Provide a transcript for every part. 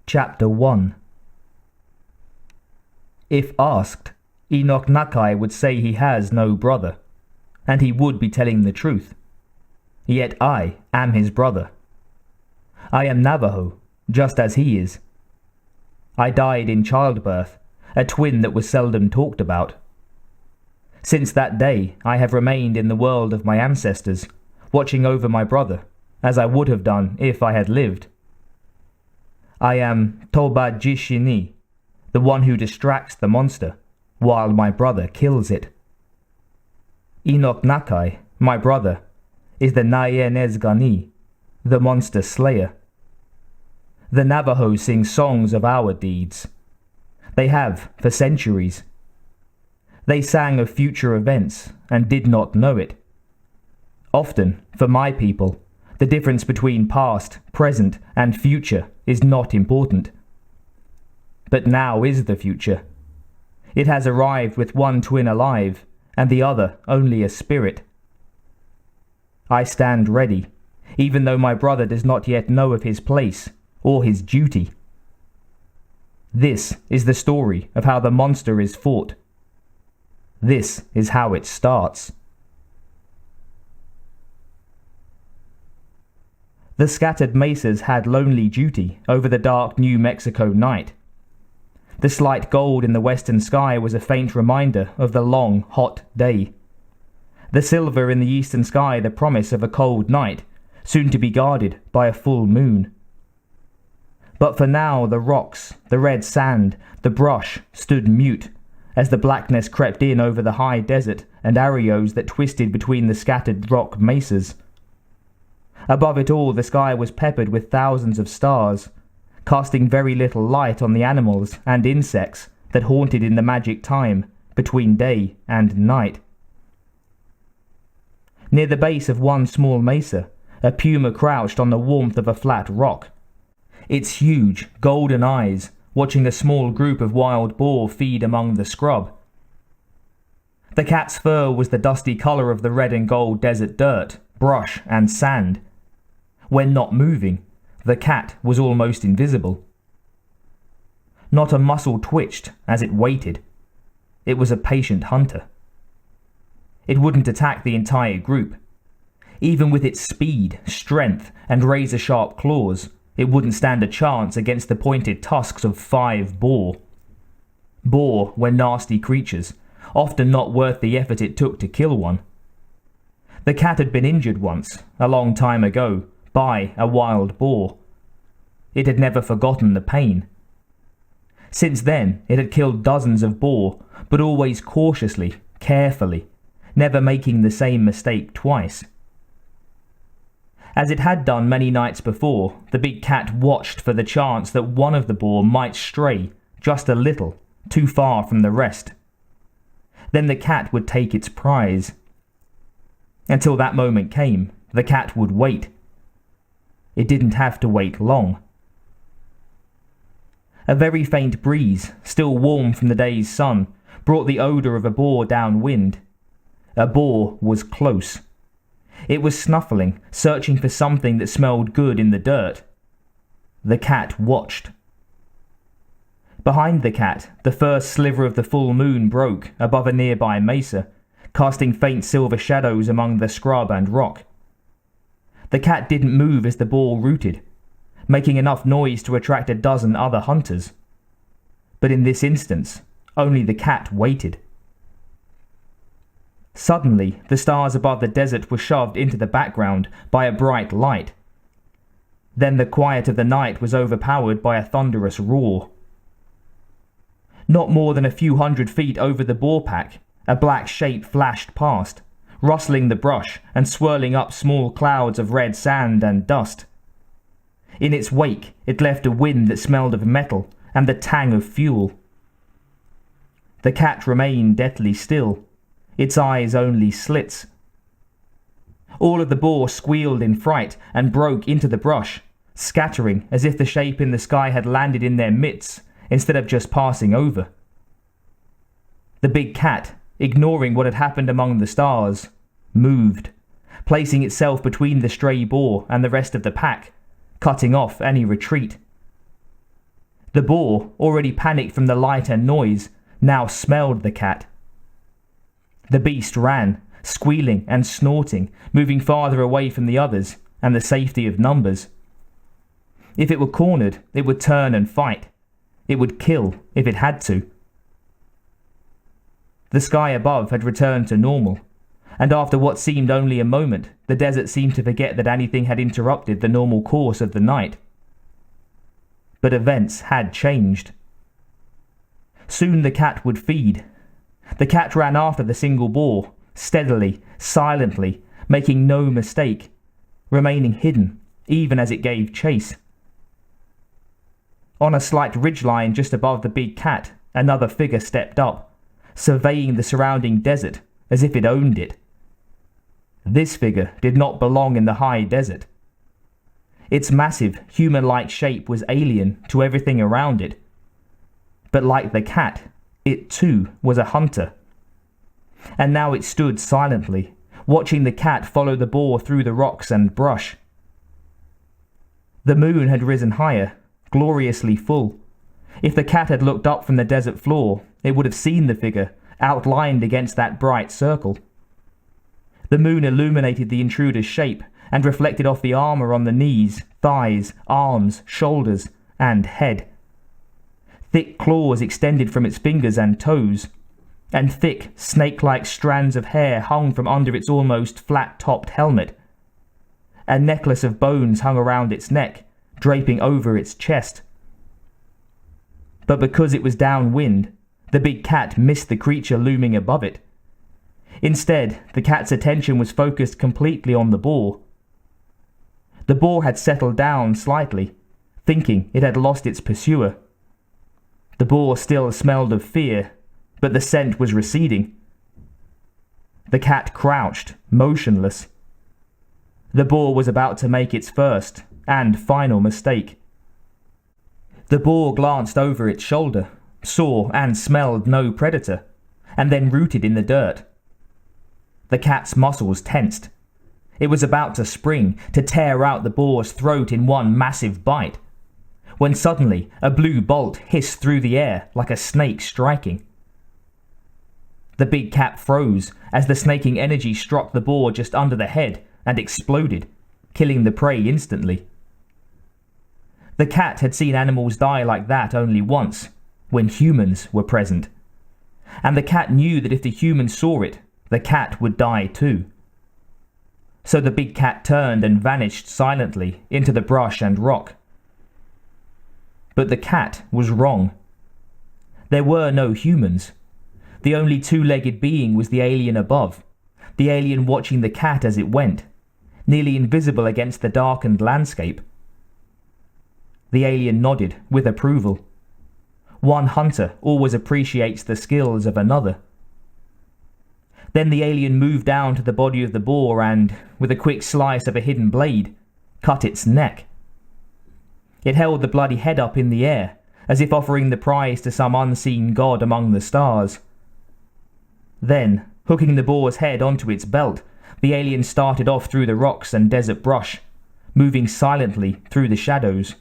Chapter 1. If asked, Enoch Nakai would say he has no brother, and he would be telling the truth. Yet I am his brother. I am Navajo, just as he is. I died in childbirth, a twin that was seldom talked about. Since that day, I have remained in the world of my ancestors, watching over my brother, as I would have done if I had lived. I am Toba Jishini, the one who distracts the monster, while my brother kills it. Enoch Nakai, my brother, is the Nayenezgani, the monster slayer. The Navajo sing songs of our deeds. They have for centuries. They sang of future events and did not know it. Often, for my people, the difference between past, present, and future is not important. But now is the future. It has arrived with one twin alive, and the other only a spirit. I stand ready, even though my brother does not yet know of his place or his duty. This is the story of how the monster is fought. This is how it starts. The scattered mesas had lonely duty over the dark New Mexico night. The slight gold in the western sky was a faint reminder of the long, hot day. The silver in the eastern sky the promise of a cold night, soon to be guarded by a full moon. But for now the rocks, the red sand, the brush stood mute, as the blackness crept in over the high desert and arroyos that twisted between the scattered rock mesas. Above it all the sky was peppered with thousands of stars, casting very little light on the animals and insects that haunted in the magic time between day and night. Near the base of one small mesa, a puma crouched on the warmth of a flat rock, its huge, golden eyes watching a small group of wild boar feed among the scrub. The cat's fur was the dusty color of the red and gold desert dirt, brush, and sand. When not moving, the cat was almost invisible. Not a muscle twitched as it waited. It was a patient hunter. It wouldn't attack the entire group. Even with its speed, strength, and razor-sharp claws, it wouldn't stand a chance against the pointed tusks of 5 boar. Boar were nasty creatures, often not worth the effort it took to kill one. The cat had been injured once, a long time ago, by a wild boar. It had never forgotten the pain. Since then, it had killed dozens of boar, but always cautiously, carefully, never making the same mistake twice. As it had done many nights before, the big cat watched for the chance that one of the boar might stray just a little too far from the rest. Then the cat would take its prize. Until that moment came, the cat would wait. It didn't have to wait long. A very faint breeze, still warm from the day's sun, brought the odor of a boar downwind. A boar was close. It was snuffling, searching for something that smelled good in the dirt. The cat watched. Behind the cat, the first sliver of the full moon broke above a nearby mesa, casting faint silver shadows among the scrub and rock. The cat didn't move as the boar rooted, making enough noise to attract a dozen other hunters. But in this instance, only the cat waited. Suddenly, the stars above the desert were shoved into the background by a bright light. Then the quiet of the night was overpowered by a thunderous roar. Not more than a few hundred feet over the boar pack, a black shape flashed past, rustling the brush and swirling up small clouds of red sand and dust. In its wake, it left a wind that smelled of metal and the tang of fuel. The cat remained deathly still, its eyes only slits. All of the boar squealed in fright and broke into the brush, scattering as if the shape in the sky had landed in their midst instead of just passing over. The big cat, ignoring what had happened among the stars, moved, placing itself between the stray boar and the rest of the pack, cutting off any retreat. The boar, already panicked from the light and noise, now smelled the cat. The beast ran, squealing and snorting, moving farther away from the others and the safety of numbers. If it were cornered, it would turn and fight. It would kill if it had to. The sky above had returned to normal, and after what seemed only a moment, the desert seemed to forget that anything had interrupted the normal course of the night. But events had changed. Soon the cat would feed. The cat ran after the single boar, steadily, silently, making no mistake, remaining hidden, even as it gave chase. On a slight ridgeline just above the big cat, another figure stepped up, surveying the surrounding desert as if it owned it. This figure did not belong in the high desert. Its massive, human-like shape was alien to everything around it. But like the cat, it too was a hunter. And now it stood silently, watching the cat follow the boar through the rocks and brush. The moon had risen higher, gloriously full. If the cat had looked up from the desert floor, it would have seen the figure, outlined against that bright circle. The moon illuminated the intruder's shape and reflected off the armor on the knees, thighs, arms, shoulders, and head. Thick claws extended from its fingers and toes, and thick, snake-like strands of hair hung from under its almost flat-topped helmet. A necklace of bones hung around its neck, draping over its chest. But because it was downwind, the big cat missed the creature looming above it. Instead, the cat's attention was focused completely on the boar. The boar had settled down slightly, thinking it had lost its pursuer. The boar still smelled of fear, but the scent was receding. The cat crouched, motionless. The boar was about to make its first and final mistake. The boar glanced over its shoulder, saw and smelled no predator, and then rooted in the dirt. The cat's muscles tensed. It was about to spring, to tear out the boar's throat in one massive bite, when suddenly a blue bolt hissed through the air like a snake striking. The big cat froze as the snaking energy struck the boar just under the head and exploded, killing the prey instantly. The cat had seen animals die like that only once, when humans were present. And the cat knew that if the humans saw it, the cat would die too. So the big cat turned and vanished silently into the brush and rock. But the cat was wrong. There were no humans. The only two-legged being was the alien above, the alien watching the cat as it went, nearly invisible against the darkened landscape. The alien nodded with approval. One hunter always appreciates the skills of another. Then the alien moved down to the body of the boar and, with a quick slice of a hidden blade, cut its neck. It held the bloody head up in the air, as if offering the prize to some unseen god among the stars. Then, hooking the boar's head onto its belt, the alien started off through the rocks and desert brush, moving silently through the shadows.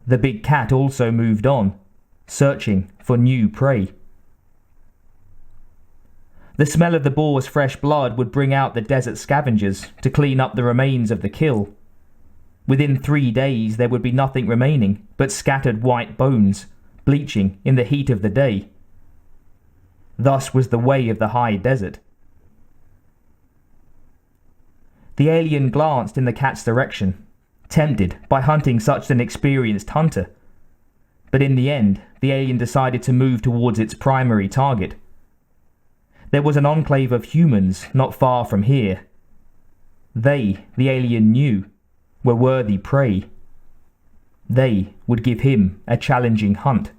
The big cat also moved on, searching for new prey. The smell of the boar's fresh blood would bring out the desert scavengers to clean up the remains of the kill. Within 3 days there would be nothing remaining but scattered white bones, bleaching in the heat of the day. Thus was the way of the high desert. The alien glanced in the cat's direction, tempted by hunting such an experienced hunter. But in the end, the alien decided to move towards its primary target. There was an enclave of humans not far from here. They, the alien knew, were worthy prey. They would give him a challenging hunt.